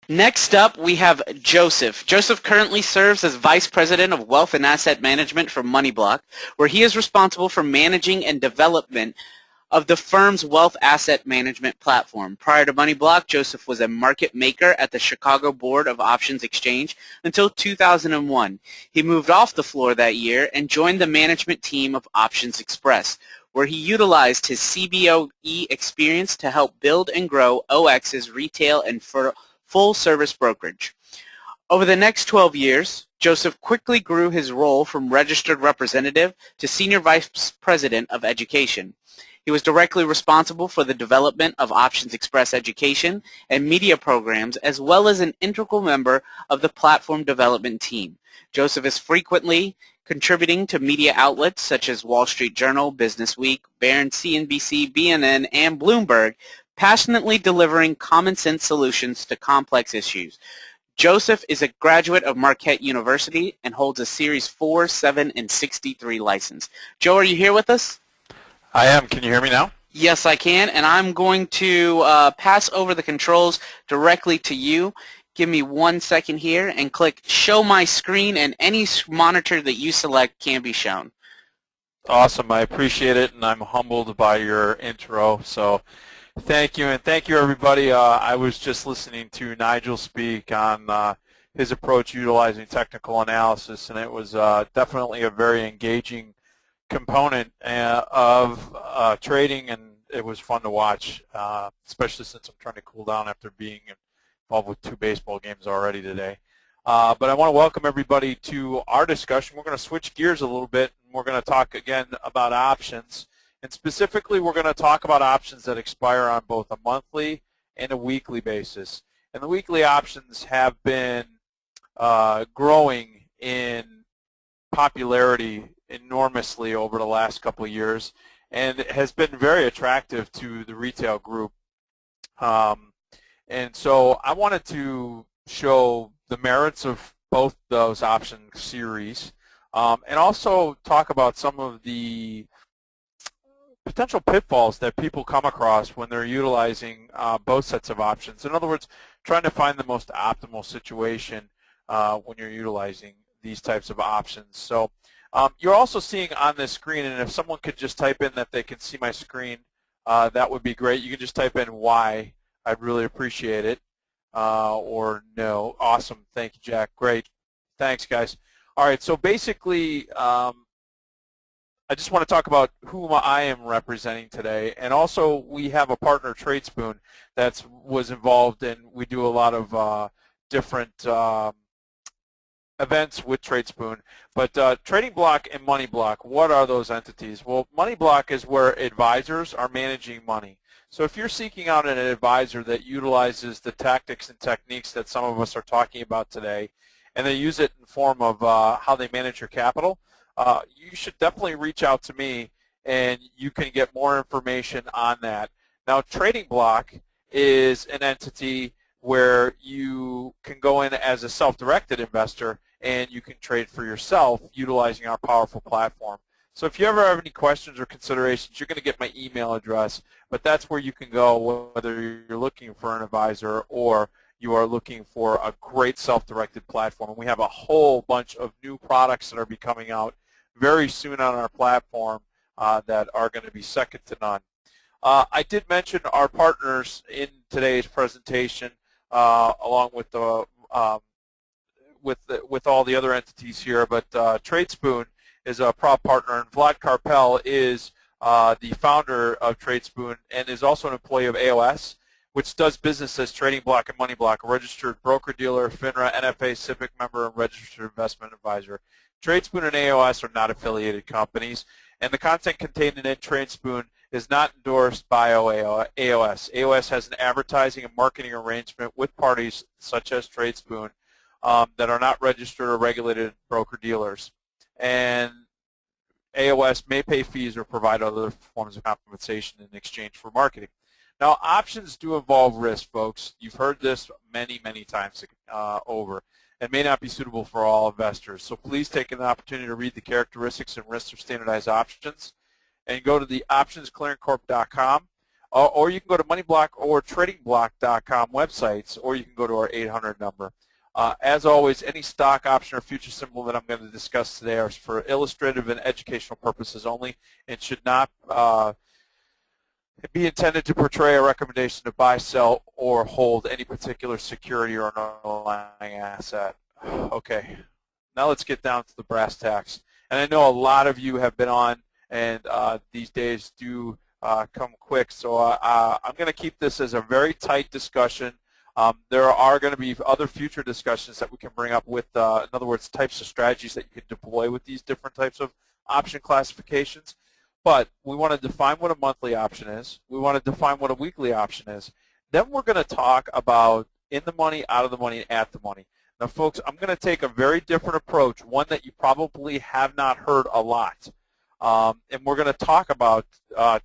Next up, we have Joseph. Joseph currently serves as Vice President of Wealth and Asset Management for MoneyBlock, where he is responsible for managing and development of the firm's wealth asset management platform. Prior to MoneyBlock, Joseph was a market maker at the Chicago Board of Options Exchange until 2001. He moved off the floor that year and joined the management team of Options Express, where he utilized his CBOE experience to help build and grow OX's retail and full-service brokerage. Over the next 12 years, Joseph quickly grew his role from registered representative to senior vice president of education. He was directly responsible for the development of Options Express education and media programs, as well as an integral member of the platform development team. Joseph is frequently contributing to media outlets such as Wall Street Journal, Business Week, Barron's, CNBC, BNN, and Bloomberg, passionately delivering common-sense solutions to complex issues. Joseph is a graduate of Marquette University and holds a Series 4, 7, and 63 license. Joe, are you here with us? I am. Can you hear me now? Yes, I can, and I'm going to pass over the controls directly to you. Give me 1 second here and click Show My Screen, and any monitor that you select can be shown. Awesome. I appreciate it, and I'm humbled by your intro. So thank you, and thank you, everybody. I was just listening to Nigel speak on his approach utilizing technical analysis, and it was definitely a very engaging component of trading, and it was fun to watch, especially since I'm trying to cool down after being involved with 2 baseball games already today. But I want to welcome everybody to our discussion. We're going to switch gears a little bit, and we're going to talk again about options. And specifically, we're going to talk about options that expire on both a monthly and a weekly basis. And the weekly options have been growing in popularity enormously over the last couple of years, and it has been very attractive to the retail group. And so I wanted to show the merits of both those option series, and also talk about some of the potential pitfalls that people come across when they're utilizing both sets of options. In other words, trying to find the most optimal situation when you're utilizing these types of options. So you're also seeing on this screen, and if someone could just type in that they can see my screen, that would be great. You can just type in Y. I'd really appreciate it. Or no. Awesome. Thank you, Jack. Great. Thanks, guys. All right, so basically, I just want to talk about whom I am representing today. And also, we have a partner, TradeSpoon, that was involved, and we do a lot of different events with TradeSpoon. But Trading Block and MoneyBlock, what are those entities? Well, MoneyBlock is where advisors are managing money. So if you're seeking out an advisor that utilizes the tactics and techniques that some of us are talking about today, and they use it in form of how they manage your capital, you should definitely reach out to me, and you can get more information on that. Now, Trading Block is an entity where you can go in as a self-directed investor, and you can trade for yourself utilizing our powerful platform. So if you ever have any questions or considerations, you're going to get my email address, but that's where you can go whether you're looking for an advisor or you are looking for a great self-directed platform. And we have a whole bunch of new products that are be coming out very soon on our platform that are going to be second to none. I did mention our partners in today's presentation, along with the with all the other entities here, but TradeSpoon is a proud partner, and Vlad Karpel is the founder of TradeSpoon and is also an employee of AOS, which does business as Trading Block and MoneyBlock, a registered broker-dealer, FINRA, NFA, SIPC member, and registered investment advisor. TradeSpoon and AOS are not affiliated companies, and the content contained in TradeSpoon is not endorsed by AOS. AOS has an advertising and marketing arrangement with parties such as TradeSpoon that are not registered or regulated broker-dealers. And AOS may pay fees or provide other forms of compensation in exchange for marketing. Now, options do involve risk, folks. You've heard this many, many times over, and may not be suitable for all investors. So please take an opportunity to read the characteristics and risks of standardized options, and go to the optionsclearingcorp.com. or you can go to MoneyBlock or TradingBlock.com websites, or you can go to our 800 number. As always, any stock, option, or future symbol that I'm going to discuss today are for illustrative and educational purposes only and should not be intended to portray a recommendation to buy, sell, or hold any particular security or an underlying asset. Okay, now let's get down to the brass tacks. And I know a lot of you have been on, and these days do come quick, so I'm going to keep this as a very tight discussion. There are going to be other future discussions that we can bring up with, in other words, types of strategies that you can deploy with these different types of option classifications. But we want to define what a monthly option is. We want to define what a weekly option is. Then we're going to talk about in the money, out of the money, at the money. Now, folks, I'm going to take a very different approach, one that you probably have not heard a lot. And we're going to talk about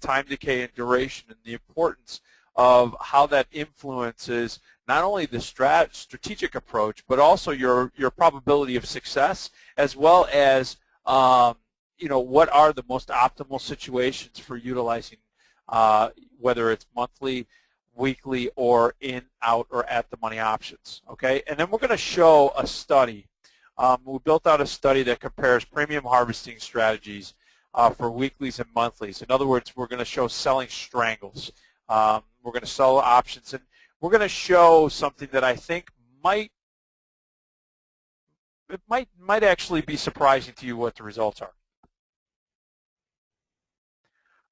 time decay and duration and the importance of how that influences not only the strategic approach, but also your probability of success, as well as what are the most optimal situations for utilizing whether it's monthly, weekly, or in, out, or at the money options. Okay, and then we're going to show a study. We built out a study that compares premium harvesting strategies for weeklies and monthlies. In other words, we're going to show selling strangles. We're going to sell options, and we're going to show something that I think might actually be surprising to you what the results are.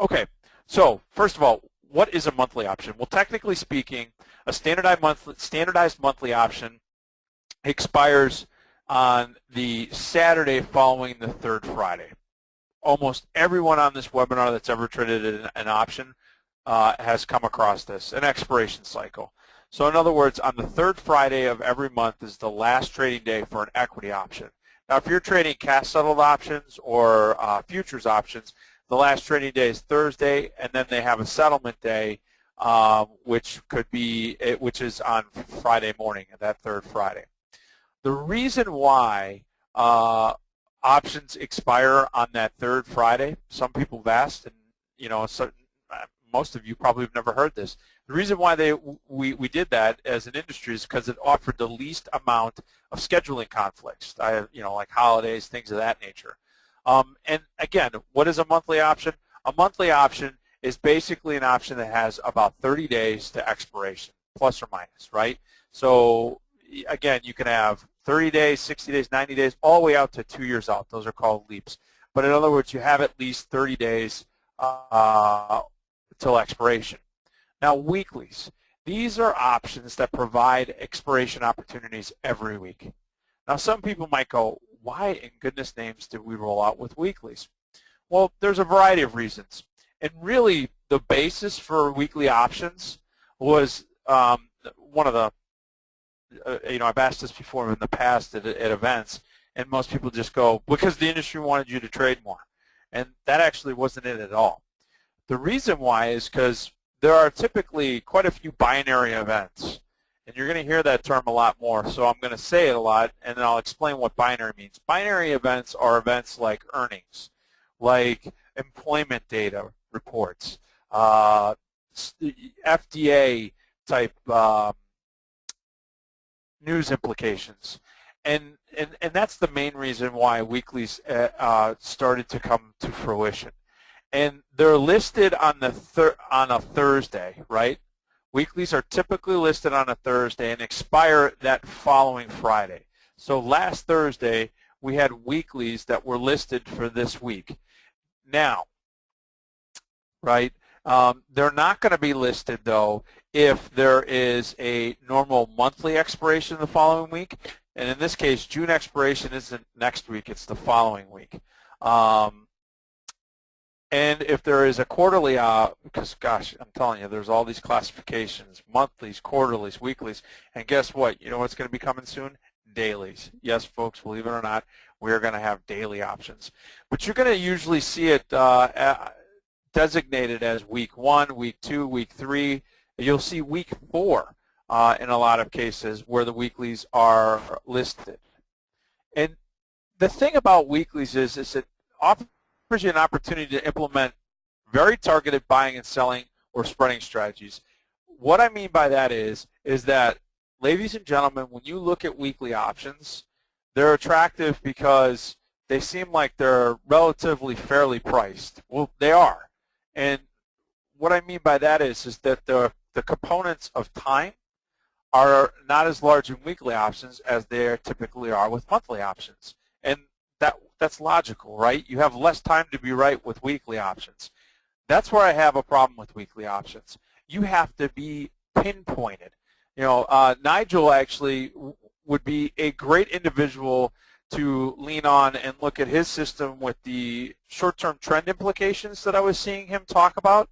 Okay, so first of all, what is a monthly option? Well, technically speaking, a standardized monthly option expires on the Saturday following the third Friday. Almost everyone on this webinar that's ever traded an option has come across this, an expiration cycle. So in other words, on the third Friday of every month is the last trading day for an equity option. Now, if you're trading cash-settled options or futures options, the last trading day is Thursday, and then they have a settlement day, which is on Friday morning, that third Friday. The reason why options expire on that third Friday, some people have asked, and most of you probably have never heard this. The reason why we did that as an industry is because it offered the least amount of scheduling conflicts, like holidays, things of that nature. And again, what is a monthly option? A monthly option is basically an option that has about 30 days to expiration, plus or minus, right? So again, you can have 30 days, 60 days, 90 days, all the way out to 2 years out. Those are called leaps. But in other words, you have at least 30 days till expiration. Now, weeklies. These are options that provide expiration opportunities every week. Now, some people might go, why in goodness names did we roll out with weeklies? Well, there's a variety of reasons. And really, the basis for weekly options was one of the, I've asked this before in the past at events, and most people just go, because the industry wanted you to trade more. And that actually wasn't it at all. The reason why is because there are typically quite a few binary events. And you're going to hear that term a lot more, so I'm going to say it a lot, and then I'll explain what binary means. Binary events are events like earnings, like employment data reports, FDA-type news implications. And that's the main reason why weeklies started to come to fruition. And they're listed on a Thursday, right? Weeklies are typically listed on a Thursday and expire that following Friday. So last Thursday, we had weeklies that were listed for this week. Now, right, they're not going to be listed, though, if there is a normal monthly expiration the following week. And in this case, June expiration isn't next week, it's the following week. And if there is a quarterly, because gosh, I'm telling you, there's all these classifications, monthlies, quarterlies, weeklies, and guess what? You know what's going to be coming soon? Dailies. Yes, folks, believe it or not, we're going to have daily options. But you're going to usually see it designated as week 1, week 2, week 3. You'll see week 4 in a lot of cases where the weeklies are listed. And the thing about weeklies is it offers you an opportunity to implement very targeted buying and selling or spreading strategies. What I mean by that is that, ladies and gentlemen, when you look at weekly options, they're attractive because they seem like they're relatively fairly priced. Well, they are. And what I mean by that is that the components of time are not as large in weekly options as they typically are with monthly options. And that's logical, right? You have less time to be right with weekly options. That's where I have a problem with weekly options. You have to be pinpointed. You know, Nigel actually would be a great individual to lean on and look at his system with the short-term trend implications that I was seeing him talk about.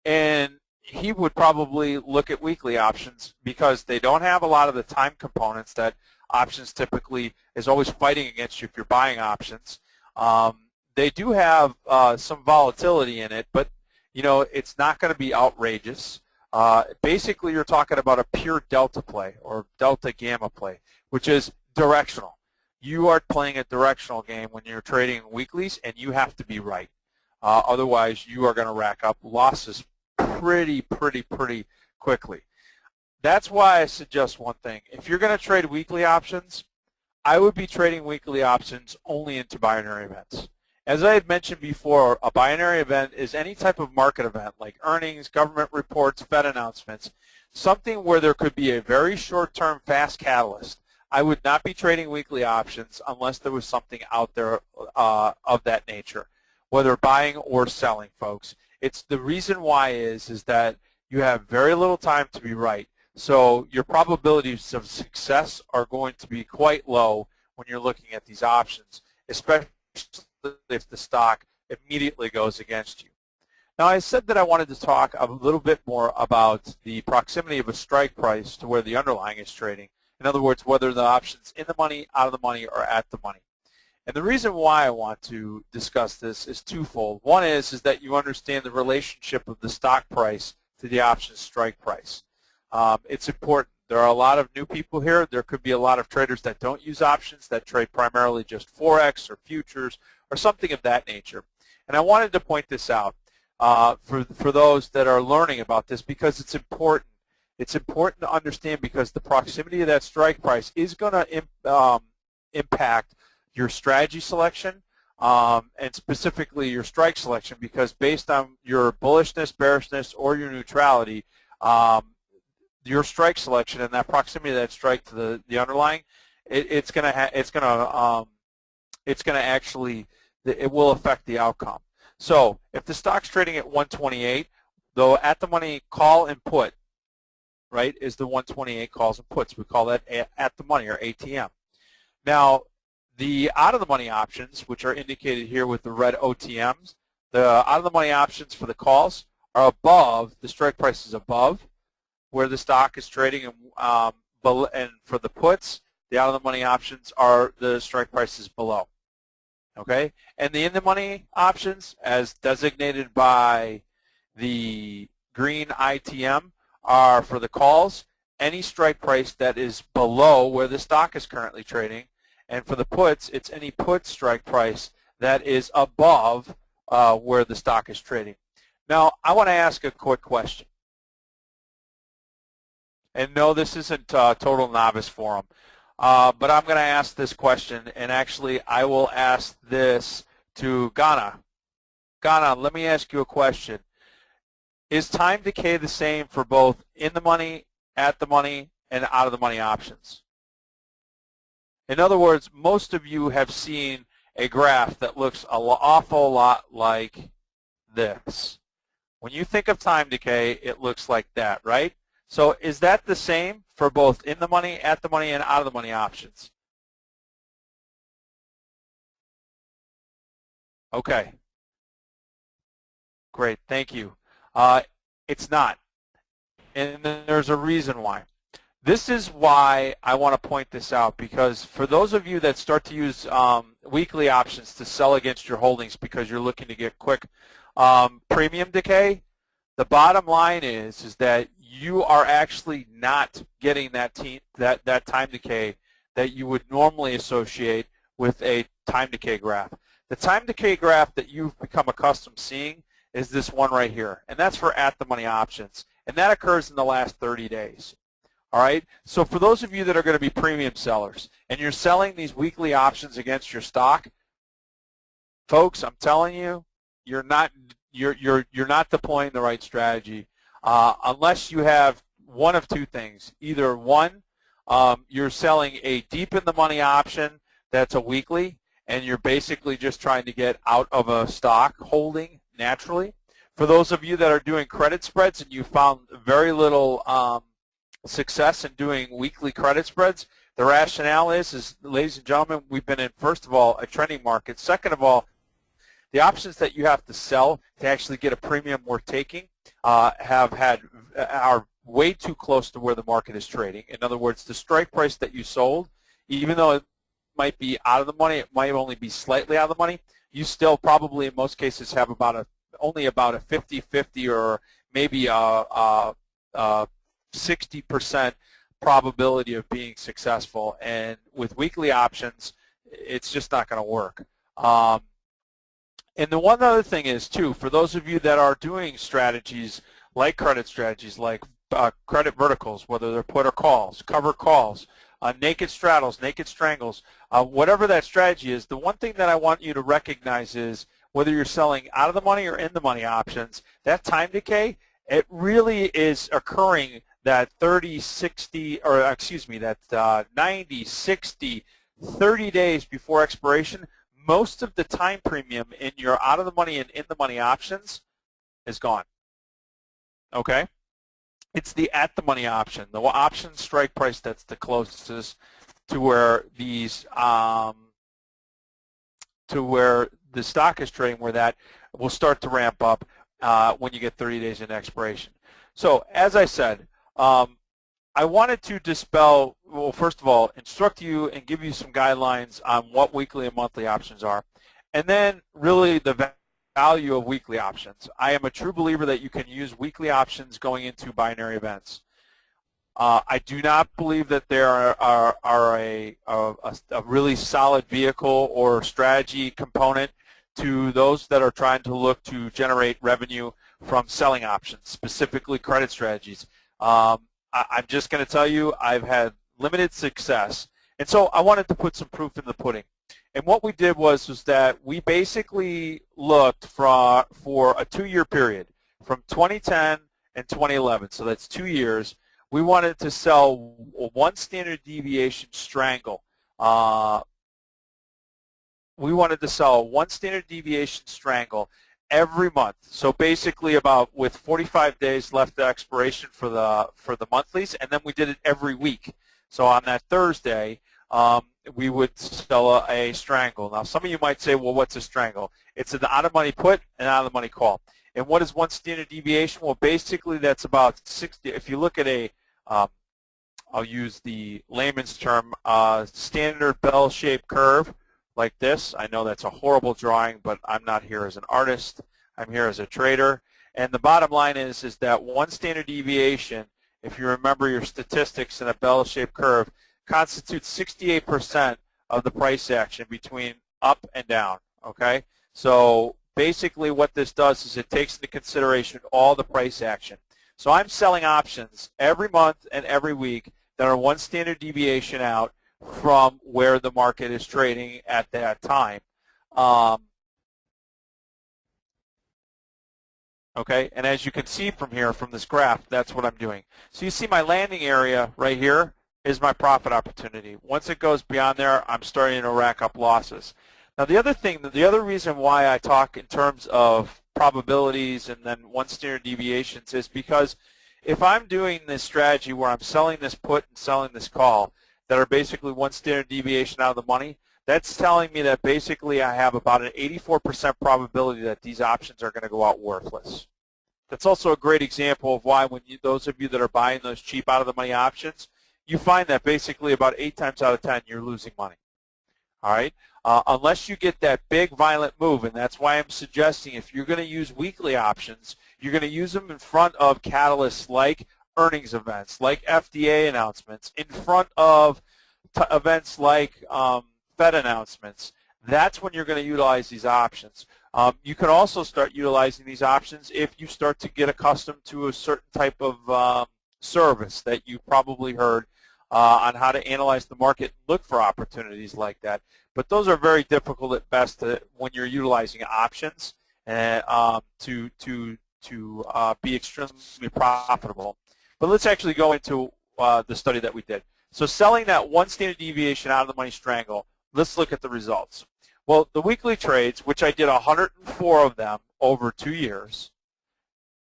And he would probably look at weekly options because they don't have a lot of the time components that options typically is always fighting against you if you're buying options. They do have some volatility in it, but you know, it's not going to be outrageous. Basically, you're talking about a pure delta play or delta gamma play, which is directional. You are playing a directional game when you're trading weeklies, and you have to be right. Otherwise, you are going to rack up losses pretty quickly. That's why I suggest one thing. If you're going to trade weekly options, I would be trading weekly options only into binary events. As I had mentioned before, a binary event is any type of market event like earnings, government reports, Fed announcements, something where there could be a very short-term fast catalyst. I would not be trading weekly options unless there was something out there of that nature, whether buying or selling, folks. It's the reason why is that you have very little time to be right. So your probabilities of success are going to be quite low when you're looking at these options, especially if the stock immediately goes against you. Now, I said that I wanted to talk a little bit more about the proximity of a strike price to where the underlying is trading. In other words, whether the option's in the money, out of the money, or at the money. And the reason why I want to discuss this is twofold. One is that you understand the relationship of the stock price to the option strike price. It's important. There are a lot of new people here. There could be a lot of traders that don't use options, that trade primarily just Forex or futures or something of that nature. And I wanted to point this out for those that are learning about this because it's important. It's important to understand because the proximity of that strike price is going to impact your strategy selection and specifically your strike selection because based on your bullishness, bearishness, or your neutrality, your strike selection and that proximity of that strike to the underlying, it will affect the outcome. So if the stock's trading at 128, though at the money call and put, right, is the 128 calls and puts. We call that at the money or ATM. Now, the out of the money options, which are indicated here with the red OTMs, the out of the money options for the calls are above, the strike price is above where the stock is trading, and for the puts, the out of the money options are the strike prices below. Okay, and the in the money options, as designated by the green ITM, are for the calls, any strike price that is below where the stock is currently trading, and for the puts, it's any put strike price that is above where the stock is trading. Now, I want to ask a quick question. And no, this isn't total novice forum, but I'm going to ask this question, and actually I will ask this to Ghana. Ghana, let me ask you a question. Is time decay the same for both in the money, at the money, and out of the money options? In other words, most of you have seen a graph that looks an awful lot like this. When you think of time decay, it looks like that, right? So is that the same for both in the money, at the money, and out of the money options? Okay. Great, thank you. It's not, and there's a reason why. This is why I want to point this out, because for those of you that start to use weekly options to sell against your holdings because you're looking to get quick premium decay, the bottom line is that you are actually not getting that time decay that you would normally associate with a time decay graph. The time decay graph that you've become accustomed seeing is this one right here, and that's for at-the-money options, and that occurs in the last 30 days. All right, so for those of you that are going to be premium sellers and you're selling these weekly options against your stock, folks, I'm telling you, you're not deploying the right strategy unless you have one of two things. Either one, you're selling a deep in the money option that's a weekly, and you're basically just trying to get out of a stock holding naturally. For those of you that are doing credit spreads and you found very little success in doing weekly credit spreads, the rationale is, ladies and gentlemen, we've been in, first of all, a trending market. Second of all, the options that you have to sell to actually get a premium worth taking are way too close to where the market is trading. In other words, the strike price that you sold, even though it might be out of the money, it might only be slightly out of the money, you still probably in most cases have only about a 50-50 or maybe a 60% probability of being successful. And with weekly options, it's just not going to work. And the one other thing is, too, for those of you that are doing strategies like credit strategies, like credit verticals, whether they're put or calls, cover calls, naked straddles, naked strangles, whatever that strategy is, the one thing that I want you to recognize is whether you're selling out of the money or in the money options, that time decay, it really is occurring that 30, 60, or excuse me, that 90, 60, 30 days before expiration. Most of the time premium in your out of the money and in the money options is gone. Okay? It's the at the money option, the option strike price that's the closest to where these to where the stock is trading, where that will start to ramp up when you get 30 days in expiration. So as I said, I wanted to dispel, well, first of all, instruct you and give you some guidelines on what weekly and monthly options are, and then really the value of weekly options. I am a true believer that you can use weekly options going into binary events. I do not believe that there are a really solid vehicle or strategy component to those that are trying to look to generate revenue from selling options, specifically credit strategies. I'm just going to tell you I've had limited success, and so I wanted to put some proof in the pudding. And what we did was that we basically looked for a 2-year period from 2010 and 2011, so that's 2 years. We wanted to sell one standard deviation strangle. We wanted to sell one standard deviation strangle every month. So basically about with 45 days left to expiration for the monthlies, and then we did it every week. So on that Thursday, we would sell a strangle. Now some of you might say, well, what's a strangle? It's an out-of-money put and out-of-the-money call. And what is one standard deviation? Well, basically that's about 60. If you look at a, I'll use the layman's term, standard bell-shaped curve, like this. I know that's a horrible drawing, but I'm not here as an artist. I'm here as a trader. And the bottom line is that one standard deviation, if you remember your statistics in a bell-shaped curve, constitutes 68% of the price action between up and down, okay? So basically what this does is it takes into consideration all the price action. So I'm selling options every month and every week that are one standard deviation out from where the market is trading at that time. Okay, and as you can see from here, from this graph, that's what I'm doing. So you see my landing area right here is my profit opportunity. Once it goes beyond there, I'm starting to rack up losses. Now the other reason why I talk in terms of probabilities and then one standard deviations is because if I'm doing this strategy where I'm selling this put and selling this call, that are basically one standard deviation out of the money, that's telling me that basically I have about an 84% probability that these options are going to go out worthless. That's also a great example of why when those of you that are buying those cheap out of the money options, you find that basically about 8 times out of 10 you're losing money. All right? Unless you get that big violent move, and that's why I'm suggesting if you're going to use weekly options, you're going to use them in front of catalysts like earnings events, like FDA announcements, in front of events like Fed announcements. That's when you're going to utilize these options. You can also start utilizing these options if you start to get accustomed to a certain type of service that you probably heard on how to analyze the market and look for opportunities like that. But those are very difficult at best when you're utilizing options to be extremely profitable. But let's actually go into the study that we did. So selling that one standard deviation out of the money strangle, let's look at the results. Well, the weekly trades, which I did 104 of them over 2 years,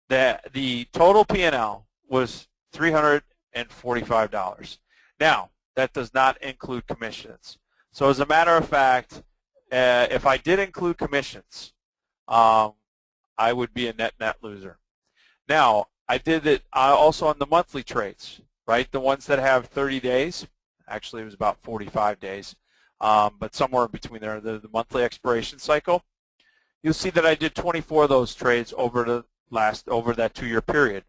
the total P&L was $345. Now, that does not include commissions. So as a matter of fact, if I did include commissions, I would be a net loser. Now, I did it also on the monthly trades, right? The ones that have 30 days. Actually, it was about 45 days. But somewhere in between there, the monthly expiration cycle. You'll see that I did 24 of those trades over that 2-year period.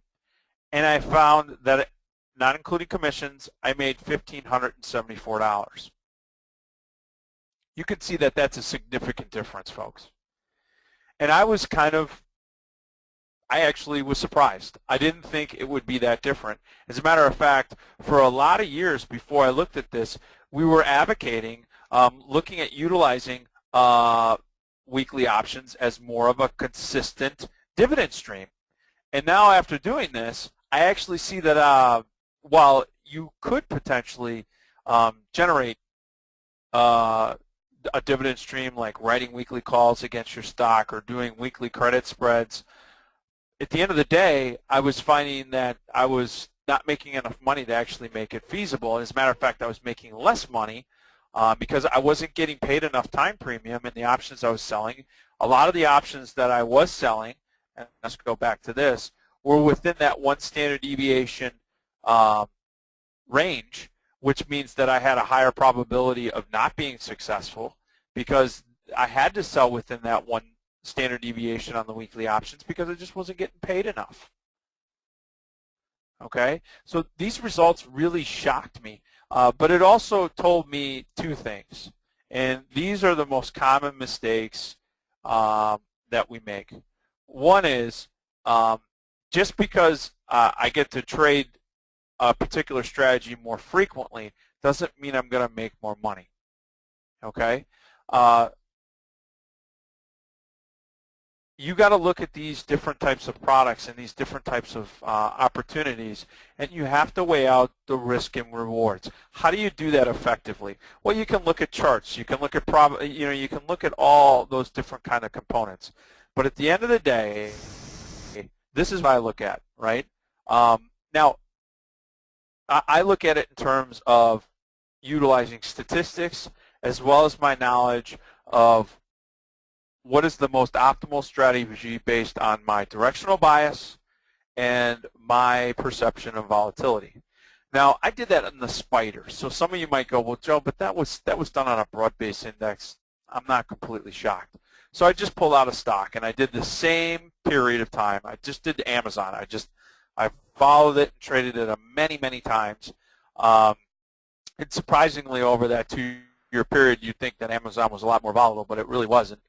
And I found that, not including commissions, I made $1,574. You can see that that's a significant difference, folks. And I actually was surprised. I didn't think it would be that different. As a matter of fact, for a lot of years before I looked at this, we were advocating looking at utilizing weekly options as more of a consistent dividend stream. And now after doing this, I actually see that while you could potentially generate a dividend stream like writing weekly calls against your stock or doing weekly credit spreads, at the end of the day, I was finding that I was not making enough money to actually make it feasible. As a matter of fact, I was making less money because I wasn't getting paid enough time premium in the options I was selling. A lot of the options that I was selling, and let's go back to this, were within that one standard deviation range, which means that I had a higher probability of not being successful because I had to sell within that one standard deviation on the weekly options because I just wasn't getting paid enough. Okay, so these results really shocked me, but it also told me two things, and these are the most common mistakes that we make. One is just because I get to trade a particular strategy more frequently doesn't mean I'm going to make more money. Okay, you got to look at these different types of products and these different types of opportunities, and you have to weigh out the risk and rewards. How do you do that effectively? Well, you can look at charts. You can look at you can look at all those different kind of components. But at the end of the day, this is what I look at, right? Now, I look at it in terms of utilizing statistics as well as my knowledge of what is the most optimal strategy based on my directional bias and my perception of volatility. Now, I did that in the spider. So some of you might go, well, Joe, but that was done on a broad-based index. I'm not completely shocked. So I just pulled out a stock, and I did the same period of time. I just did Amazon. I followed it and traded it many, many times. And surprisingly, over that 2-year period, you'd think that Amazon was a lot more volatile, but it really wasn't.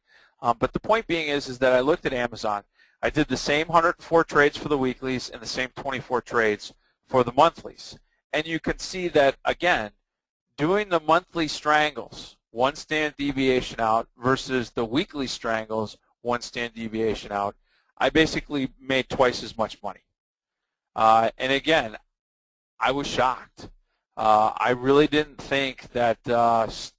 But the point being is that I looked at Amazon. I did the same 104 trades for the weeklies and the same 24 trades for the monthlies. And you can see that, again, doing the monthly strangles, one standard deviation out, versus the weekly strangles, one standard deviation out, I basically made twice as much money. And again, I was shocked. I really didn't think that, that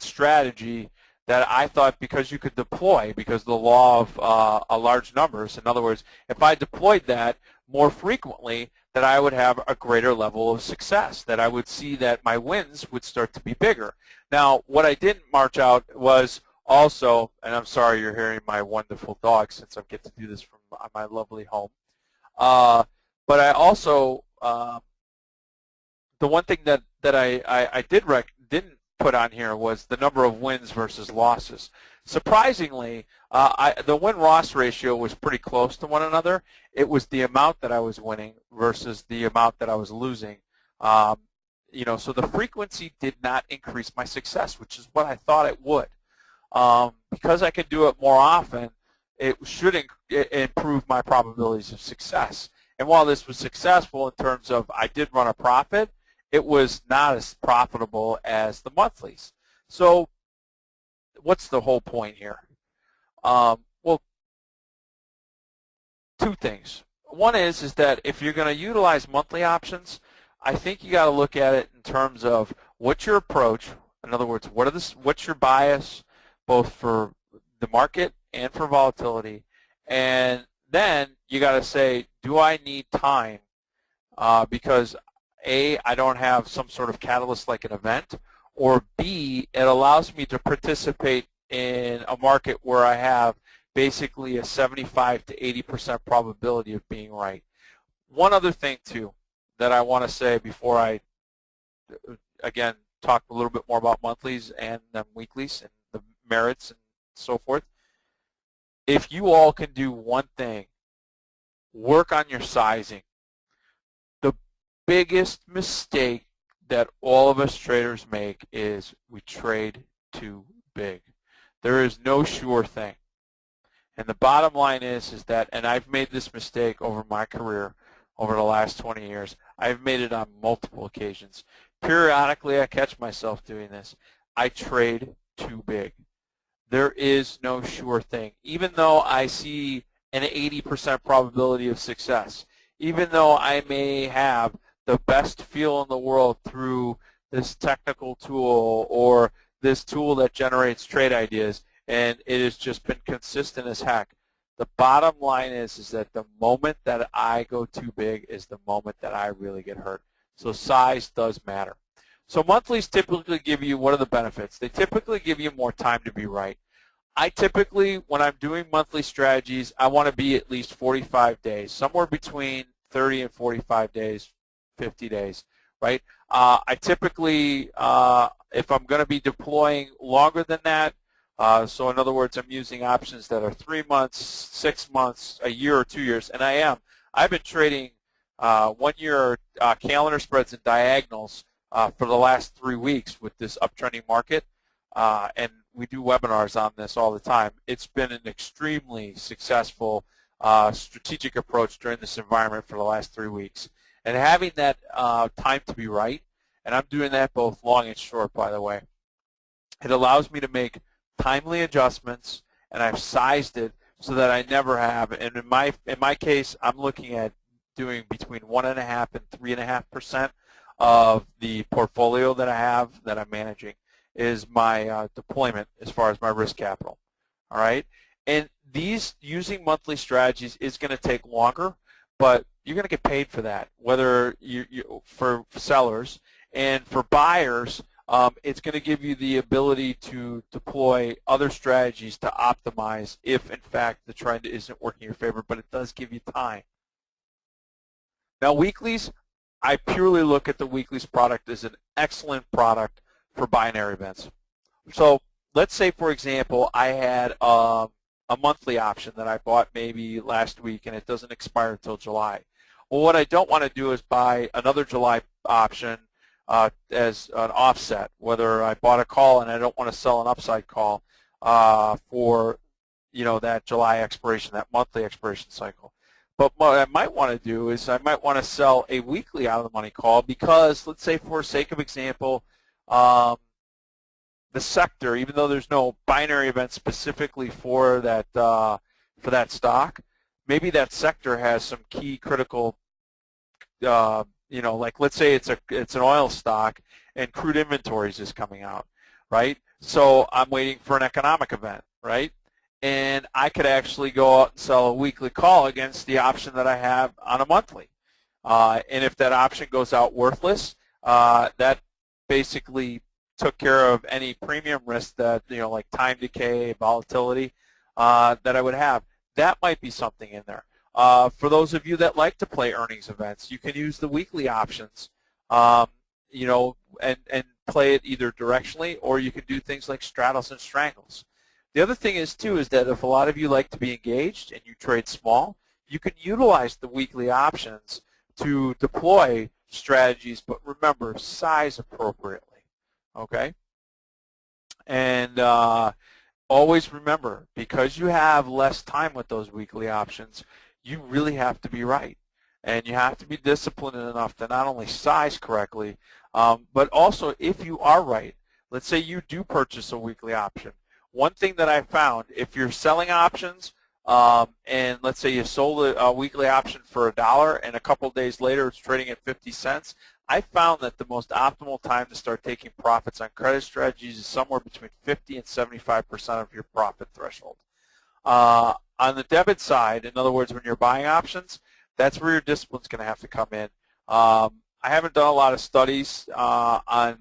strategy that I thought, because you could deploy, because the law of large numbers, in other words, if I deployed that more frequently, that I would have a greater level of success, that I would see that my wins would start to be bigger. Now, what I didn't march out was also, and I'm sorry you're hearing my wonderful dog since I get to do this from my lovely home, but I also, the one thing that I didn't put on here was the number of wins versus losses. Surprisingly, the win-loss ratio was pretty close to one another. It was the amount that I was winning versus the amount that I was losing. So the frequency did not increase my success, which is what I thought it would. because I can do it more often, it should improve my probabilities of success. And while this was successful in terms of I did run a profit, it was not as profitable as the monthlies. So what's the whole point here? Well, two things. One is that if you're going to utilize monthly options, I think you got to look at it in terms of what's your approach. In other words, what's your bias, both for the market and for volatility, and then you got to say, do I need time? Because A, I don't have some sort of catalyst like an event, or B, it allows me to participate in a market where I have basically a 75 to 80% probability of being right. One other thing, too, that I want to say before I, again, talk a little bit more about monthlies and weeklies and the merits and so forth. If you all can do one thing, work on your sizing. The biggest mistake that all of us traders make is we trade too big. There is no sure thing. And the bottom line is that, and I've made this mistake over my career, over the last 20 years, I've made it on multiple occasions. Periodically, I catch myself doing this. I trade too big. There is no sure thing. Even though I see an 80% probability of success, even though I may have the best feel in the world through this technical tool or this tool that generates trade ideas, and it has just been consistent as heck. The bottom line is that the moment that I go too big is the moment that I really get hurt. So size does matter. So monthlies typically give you, what are the benefits? They typically give you more time to be right. I typically, when I'm doing monthly strategies, I want to be at least 45 days, somewhere between 30 and 45 days, 50 days, right? I typically, if I'm going to be deploying longer than that, so in other words, I'm using options that are 3 months, 6 months, a year, or 2 years, and I am. I've been trading 1 year calendar spreads and diagonals for the last 3 weeks with this uptrending market, and we do webinars on this all the time. It's been an extremely successful strategic approach during this environment for the last 3 weeks. And having that time to be right, and I'm doing that both long and short, by the way, it allows me to make timely adjustments, and I've sized it so that I never have. And in my case, I'm looking at doing between 1.5% and 3.5% of the portfolio that I have that I'm managing is my deployment as far as my risk capital. All right, and these using monthly strategies is going to take longer, but you're going to get paid for that. Whether for sellers and for buyers, it's going to give you the ability to deploy other strategies to optimize if, in fact, the trend isn't working in your favor, but it does give you time. Now, weeklies, I purely look at the weeklies product as an excellent product for binary events. So let's say, for example, I had a monthly option that I bought maybe last week, and it doesn't expire until July. Well, what I don't want to do is buy another July option as an offset, whether I bought a call and I don't want to sell an upside call for that July expiration, that monthly expiration cycle. But what I might want to do is I might want to sell a weekly out of the money call because, let's say for sake of example, the sector, even though there's no binary event specifically for that stock, maybe that sector has some key critical, like let's say it's an oil stock and crude inventories is coming out, right? So I'm waiting for an economic event, right? And I could actually go out and sell a weekly call against the option that I have on a monthly. And if that option goes out worthless, that basically took care of any premium risk that, like time decay, volatility, that I would have. That might be something in there. For those of you that like to play earnings events, you can use the weekly options, and play it either directionally, or you can do things like straddles and strangles. The other thing is, too, is that if a lot of you like to be engaged and you trade small, you can utilize the weekly options to deploy strategies, but remember, size appropriately, okay? And always remember, because you have less time with those weekly options, you really have to be right. And you have to be disciplined enough to not only size correctly, but also if you are right, let's say you do purchase a weekly option. One thing that I found, if you're selling options, and let's say you sold a weekly option for $1 and a couple of days later it's trading at 50 cents, I found that the most optimal time to start taking profits on credit strategies is somewhere between 50 and 75% of your profit threshold. On the debit side, in other words, when you're buying options, that's where your discipline's going to have to come in. I haven't done a lot of studies on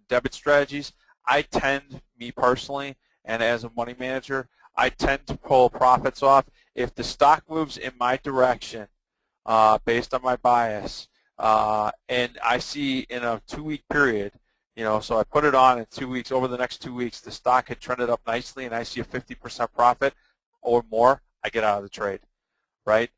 debit strategies. I tend, me personally, and as a money manager, I tend to pull profits off. If the stock moves in my direction based on my bias, and I see in a 2-week period, so I put it on in 2 weeks, over the next 2 weeks, the stock had trended up nicely and I see a 50% profit or more, I get out of the trade, right?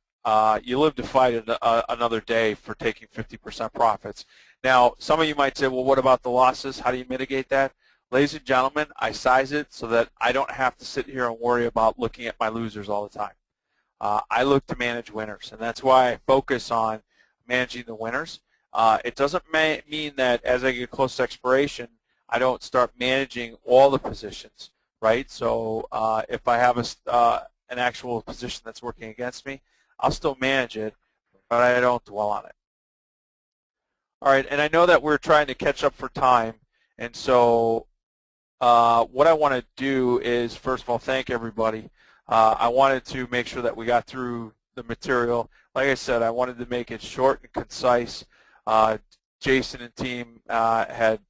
You live to fight another day for taking 50% profits. Now, some of you might say, well, what about the losses? How do you mitigate that? Ladies and gentlemen, I size it so that I don't have to sit here and worry about looking at my losers all the time. I look to manage winners, and that's why I focus on managing the winners. It doesn't mean that as I get close to expiration, I don't start managing all the positions, right? So if I have an actual position that's working against me, I'll still manage it, but I don't dwell on it. All right, and I know that we're trying to catch up for time, and so what I want to do is, first of all, thank everybody. I wanted to make sure that we got through the material. Like I said, I wanted to make it short and concise. Jason and team had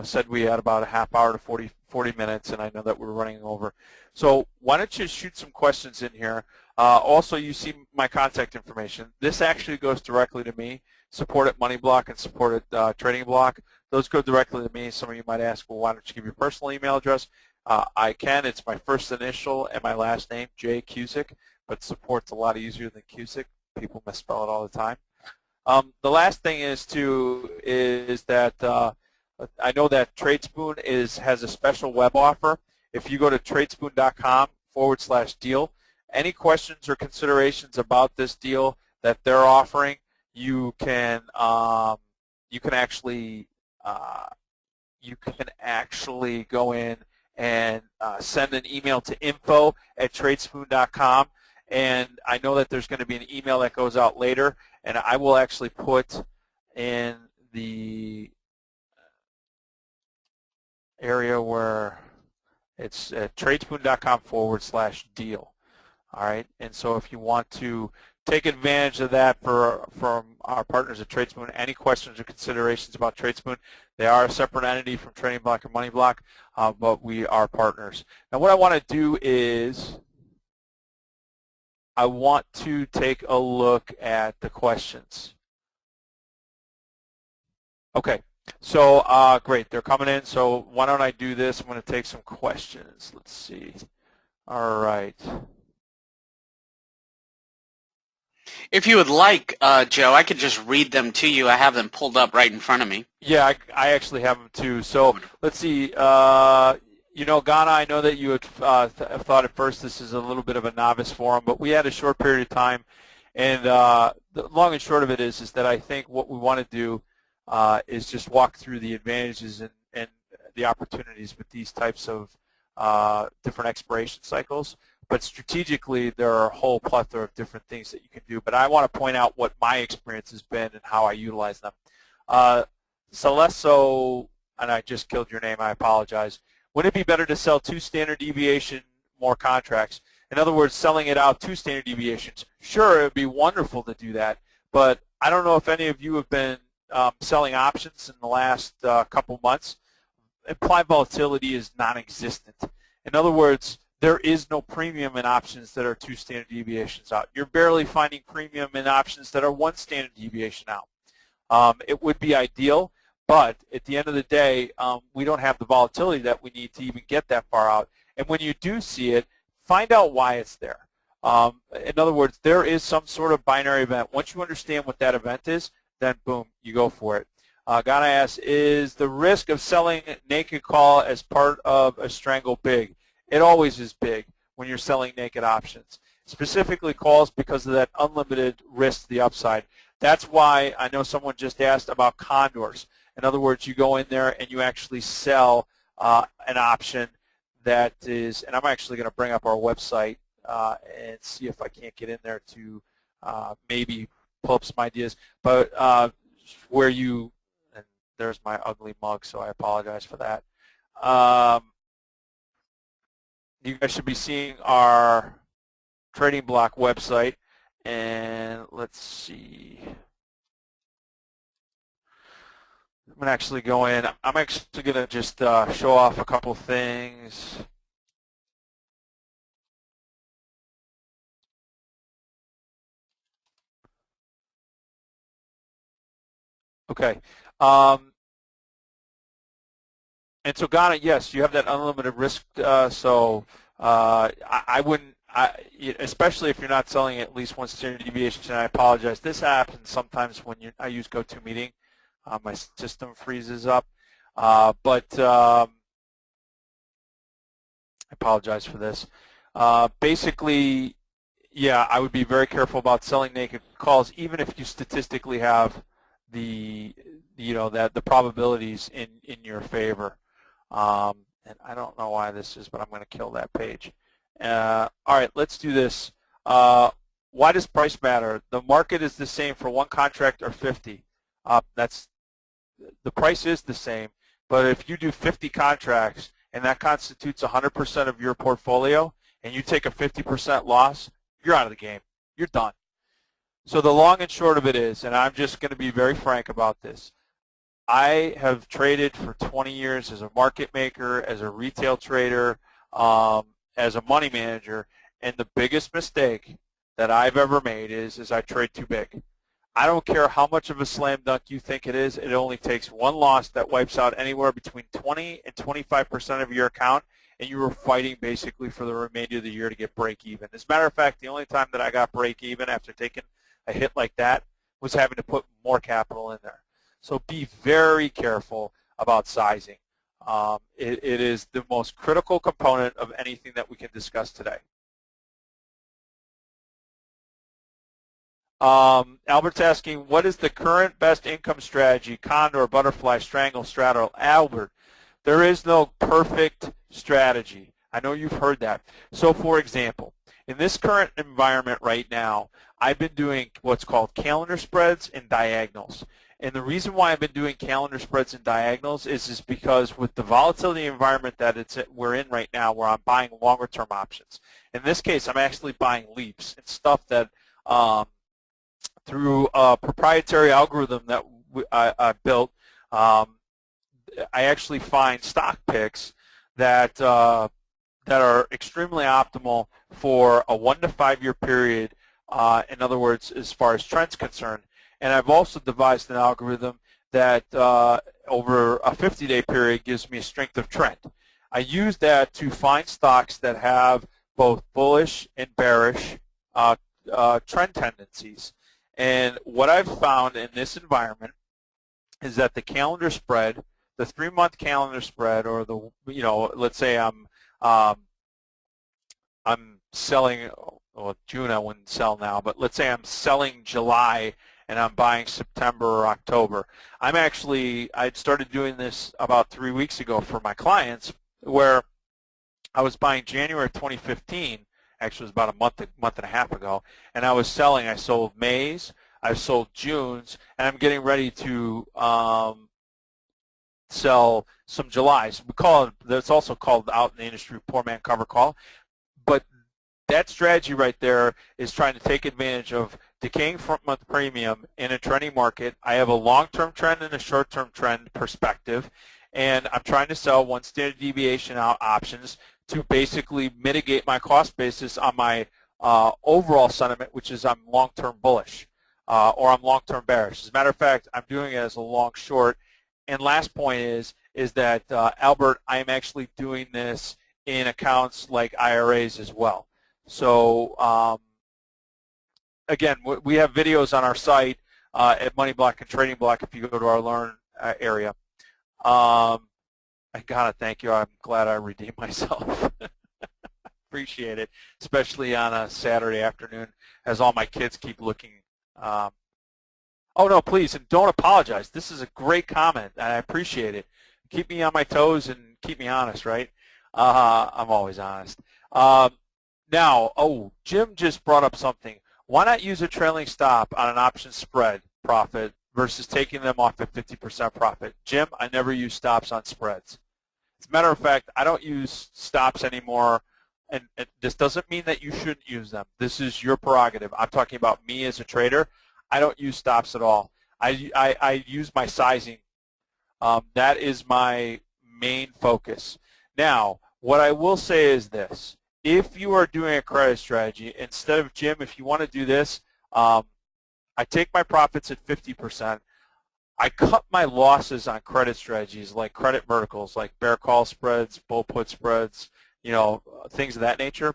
said we had about a half hour to 40 minutes, and I know that we're running over. So why don't you shoot some questions in here. Also, you see my contact information. This actually goes directly to me, support at MoneyBlock and support at Trading Block. Those go directly to me. Some of you might ask, well, why don't you give your personal email address? I can. It's my first initial and my last name, J. Cusick, but support's a lot easier than Cusick. People misspell it all the time. The last thing is that I know that Tradespoon has a special web offer. If you go to tradespoon.com/deal, any questions or considerations about this deal that they're offering, you can actually go in and send an email to info@tradespoon.com, and I know that there's going to be an email that goes out later, and I will actually put in the area where it's at tradespoon.com/deal. All right, and so if you want to take advantage of that from our partners at Tradespoon, any questions or considerations about Tradespoon, they are a separate entity from Trading Block and Money Block, but we are partners. Now what I want to do is I want to take a look at the questions. Okay, so great, they're coming in, so why don't I do this? I'm going to take some questions. Let's see. All right. If you would like, Joe, I could just read them to you. I have them pulled up right in front of me. Yeah, I actually have them too. So let's see. Ghana, I know that you had thought at first this is a little bit of a novice forum, but we had a short period of time, and the long and short of it is that I think what we want to do is just walk through the advantages and the opportunities with these types of different expiration cycles. But strategically, there are a whole plethora of different things that you can do. But I want to point out what my experience has been and how I utilize them. Celesso, and I just killed your name, I apologize. Wouldn't it be better to sell 2 standard deviation more contracts? In other words, selling it out 2 standard deviations. Sure, it would be wonderful to do that, but I don't know if any of you have been selling options in the last couple months. Implied volatility is non-existent. In other words, there is no premium in options that are 2 standard deviations out. You're barely finding premium in options that are 1 standard deviation out. It would be ideal, but at the end of the day, we don't have the volatility that we need to even get that far out. And when you do see it, find out why it's there. In other words, there is some sort of binary event. Once you understand what that event is, then boom, you go for it. Ghana asks, is the risk of selling naked call as part of a strangle big? it always is big when you're selling naked options. Specifically calls because of that unlimited risk to the upside. That's why I know someone just asked about condors. In other words, you go in there and you actually sell an option that is, and I'm actually going to bring up our website and see if I can't get in there to maybe pull up some ideas, but where you, and there's my ugly mug, so I apologize for that. You guys should be seeing our trading block website, and let's see. I'm going to actually go in. I'm actually going to just show off a couple things. Okay. And so Ghana, yes, you have that unlimited risk. So I wouldn't, especially if you're not selling at least one standard deviation. And I apologize. This happens sometimes when I use GoToMeeting. My system freezes up. But I apologize for this. Basically, yeah, I would be very careful about selling naked calls, even if you statistically have the the probabilities in your favor. And I don't know why this is, but I'm going to kill that page. All right, let's do this. Why does price matter? The market is the same for one contract or 50. The price is the same, but if you do 50 contracts and that constitutes 100% of your portfolio, and you take a 50% loss, you're out of the game. You're done. So the long and short of it is, and I'm just going to be very frank about this, I have traded for 20 years as a market maker, as a retail trader, as a money manager, and the biggest mistake that I've ever made is I trade too big. I don't care how much of a slam dunk you think it is. It only takes one loss that wipes out anywhere between 20 and 25% of your account, and you were fighting basically for the remainder of the year to get break even. As a matter of fact, the only time that I got break even after taking a hit like that was having to put more capital in there. So be very careful about sizing. It is the most critical component of anything that we can discuss today. Albert's asking, what is the current best income strategy, condor, butterfly, strangle, straddle? Albert, there is no perfect strategy. I know you've heard that. So for example, in this current environment right now, I've been doing what's called calendar spreads and diagonals. And the reason why I've been doing calendar spreads and diagonals is because with the volatility environment that we're in right now, where I'm buying longer term options. In this case, I'm actually buying leaps and stuff that through a proprietary algorithm that I built, I actually find stock picks that are extremely optimal for a 1 to 5 year period. In other words, as far as trends concerned. And I've also devised an algorithm that over a 50-day period gives me a strength of trend. I use that to find stocks that have both bullish and bearish trend tendencies. And what I've found in this environment is that the calendar spread, the 3-month calendar spread, or the let's say I'm selling, well, June I wouldn't sell now, but let's say I'm selling July and I'm buying September or October. I'd started doing this about 3 weeks ago for my clients, where I was buying January 2015, actually it was about a month and a half ago, and I sold May's, I sold June's, and I'm getting ready to sell some July's. That's also called out in the industry poor man cover call. But that strategy right there is trying to take advantage of decaying front month premium in a trending market. I have a long-term trend and a short-term trend perspective, and I'm trying to sell 1 standard deviation out options to basically mitigate my cost basis on my overall sentiment, which is I'm long-term bullish or I'm long-term bearish. As a matter of fact, I'm doing it as a long short. And last point is that, Albert, I am actually doing this in accounts like IRAs as well. So again, we have videos on our site at Money Block and Trading Block if you go to our Learn area. I gotta thank you. I'm glad I redeemed myself. appreciate it, especially on a Saturday afternoon as all my kids keep looking. Oh, no, please, and don't apologize. This is a great comment, and I appreciate it. Keep me on my toes and keep me honest, right? I'm always honest. Now, Jim just brought up something. Why not use a trailing stop on an option spread profit versus taking them off at 50% profit? Jim, I never use stops on spreads. As a matter of fact, I don't use stops anymore, and this doesn't mean that you shouldn't use them. This is your prerogative. I'm talking about me as a trader. I don't use stops at all. I use my sizing. That is my main focus. Now, what I will say is this. If you are doing a credit strategy, instead of, Jim, if you want to do this, I take my profits at 50%. I cut my losses on credit strategies like credit verticals, like bear call spreads, bull put spreads, things of that nature.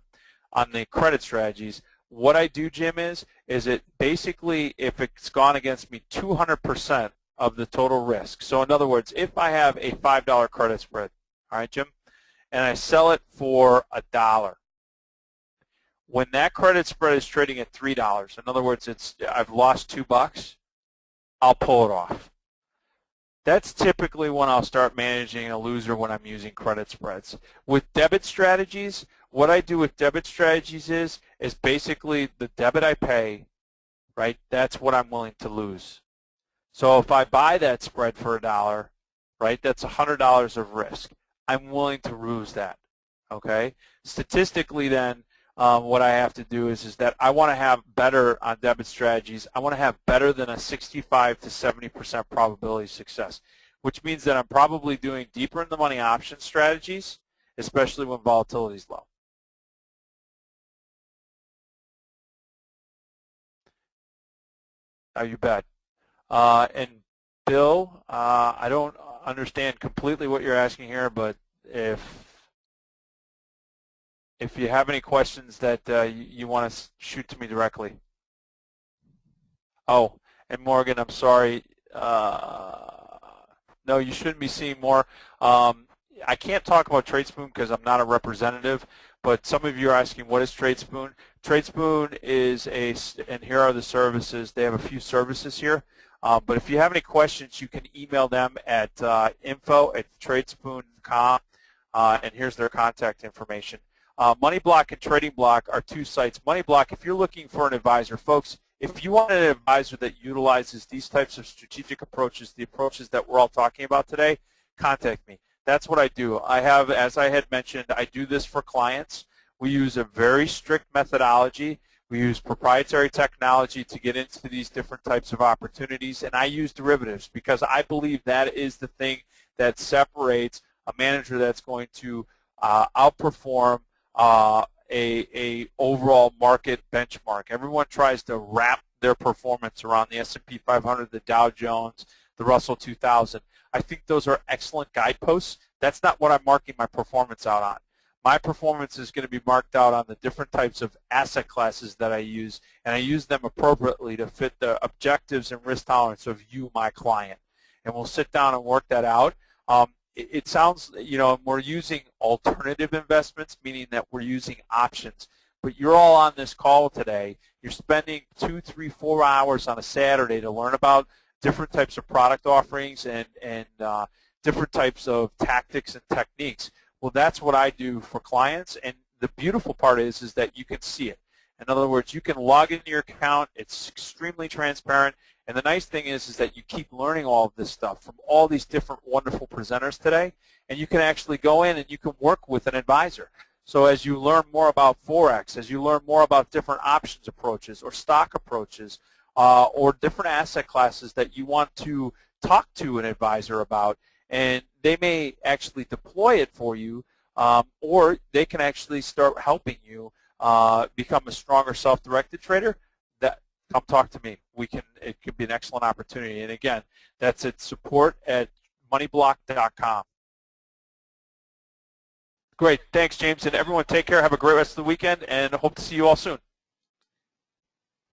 On the credit strategies, what I do, Jim, is it basically, if it's gone against me 200% of the total risk. So in other words, if I have a $5 credit spread, all right, Jim, and I sell it for $1, when that credit spread is trading at $3, in other words, I've lost $2, I'll pull it off. That's typically when I'll start managing a loser when I'm using credit spreads. With debit strategies, what I do with debit strategies is basically the debit I pay, right, that's what I'm willing to lose. So if I buy that spread for $1, right, that's $100 of risk. I'm willing to lose that, okay? Statistically then, what I have to do is that I want to have better on debit strategies. I want to have better than a 65 to 70% probability of success, which means that I'm probably doing deeper in the money option strategies, especially when volatility is low. Oh, you bet. And Bill, I don't understand completely what you're asking here, but if you have any questions that you want to shoot to me directly. Oh, and Morgan, I'm sorry. No, you shouldn't be seeing more. I can't talk about TradeSpoon because I'm not a representative, but some of you are asking, what is TradeSpoon? TradeSpoon is and here are the services. They have a few services here. But if you have any questions, you can email them at info@tradespoon.com, and here's their contact information. MoneyBlock and Trading Block are two sites. MoneyBlock, if you're looking for an advisor, folks, if you want an advisor that utilizes these types of strategic approaches, the approaches that we're all talking about today, contact me. That's what I do. I have, as I had mentioned, I do this for clients. We use a very strict methodology. We use proprietary technology to get into these different types of opportunities, and I use derivatives because I believe that is the thing that separates a manager that's going to outperform a overall market benchmark. Everyone tries to wrap their performance around the S&P 500, the Dow Jones, the Russell 2000. I think those are excellent guideposts. That's not what I'm marking my performance out on. My performance is going to be marked out on the different types of asset classes that I use, and I use them appropriately to fit the objectives and risk tolerance of you, my client. And we'll sit down and work that out. It sounds, we're using alternative investments, meaning that we're using options. But you're all on this call today. You're spending 2, 3, 4 hours on a Saturday to learn about different types of product offerings and different types of tactics and techniques. Well, that's what I do for clients, and the beautiful part is that you can see it. In other words, you can log into your account. It's extremely transparent, and the nice thing is that you keep learning all of this stuff from all these different wonderful presenters today, and you can actually go in and you can work with an advisor. So as you learn more about Forex, as you learn more about different options approaches or stock approaches or different asset classes that you want to talk to an advisor about, and they may actually deploy it for you, or they can actually start helping you become a stronger self-directed trader. Come talk to me. It could be an excellent opportunity. And again, that's at support@moneyblock.com. Great. Thanks, James. And everyone, take care. Have a great rest of the weekend, and hope to see you all soon.